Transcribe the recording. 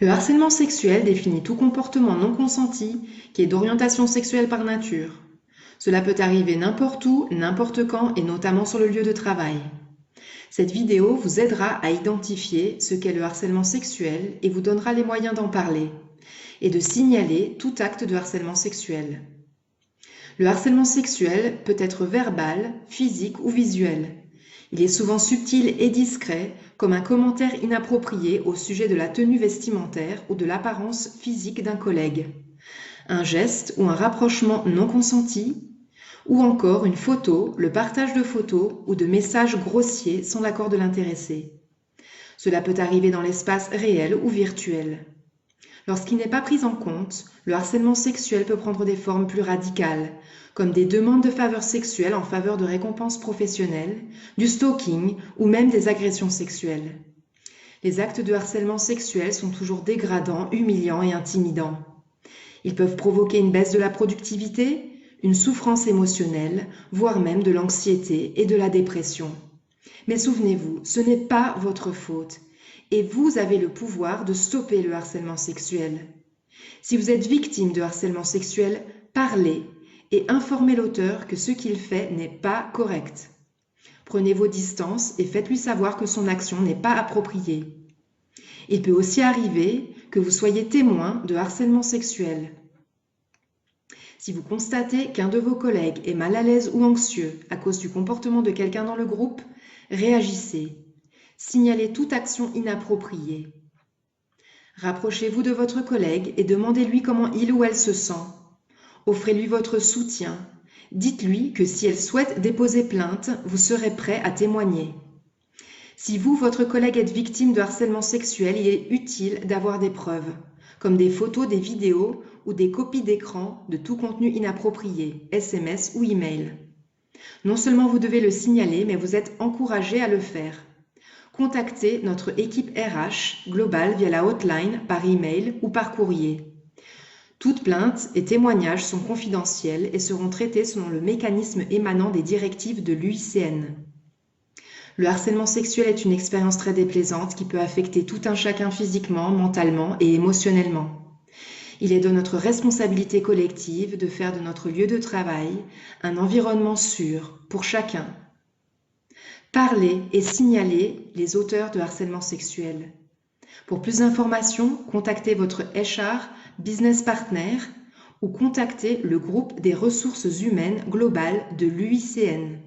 Le harcèlement sexuel définit tout comportement non consenti qui est d'orientation sexuelle par nature. Cela peut arriver n'importe où, n'importe quand et notamment sur le lieu de travail. Cette vidéo vous aidera à identifier ce qu'est le harcèlement sexuel et vous donnera les moyens d'en parler et de signaler tout acte de harcèlement sexuel. Le harcèlement sexuel peut être verbal, physique ou visuel. Il est souvent subtil et discret, comme un commentaire inapproprié au sujet de la tenue vestimentaire ou de l'apparence physique d'un collègue, un geste ou un rapprochement non consenti, ou encore une photo, le partage de photos ou de messages grossiers sans l'accord de l'intéressé. Cela peut arriver dans l'espace réel ou virtuel. Lorsqu'il n'est pas pris en compte, le harcèlement sexuel peut prendre des formes plus radicales, comme des demandes de faveurs sexuelles en faveur de récompenses professionnelles, du stalking ou même des agressions sexuelles. Les actes de harcèlement sexuel sont toujours dégradants, humiliants et intimidants. Ils peuvent provoquer une baisse de la productivité, une souffrance émotionnelle, voire même de l'anxiété et de la dépression. Mais souvenez-vous, ce n'est pas votre faute. Et vous avez le pouvoir de stopper le harcèlement sexuel. Si vous êtes victime de harcèlement sexuel, parlez et informez l'auteur que ce qu'il fait n'est pas correct. Prenez vos distances et faites-lui savoir que son action n'est pas appropriée. Il peut aussi arriver que vous soyez témoin de harcèlement sexuel. Si vous constatez qu'un de vos collègues est mal à l'aise ou anxieux à cause du comportement de quelqu'un dans le groupe, réagissez. Signalez toute action inappropriée. Rapprochez-vous de votre collègue et demandez-lui comment il ou elle se sent. Offrez-lui votre soutien. Dites-lui que si elle souhaite déposer plainte, vous serez prêt à témoigner. Si vous, votre collègue, êtes victime de harcèlement sexuel, il est utile d'avoir des preuves, comme des photos, des vidéos ou des copies d'écran de tout contenu inapproprié, SMS ou email. Non seulement vous devez le signaler, mais vous êtes encouragé à le faire. Contactez notre équipe RH globale via la hotline, par email ou par courrier. Toutes plaintes et témoignages sont confidentiels et seront traités selon le mécanisme émanant des directives de l'UICN. Le harcèlement sexuel est une expérience très déplaisante qui peut affecter tout un chacun physiquement, mentalement et émotionnellement. Il est de notre responsabilité collective de faire de notre lieu de travail un environnement sûr pour chacun. Parlez et signalez les auteurs de harcèlement sexuel. Pour plus d'informations, contactez votre HR Business Partner ou contactez le groupe des ressources humaines globales de l'UICN.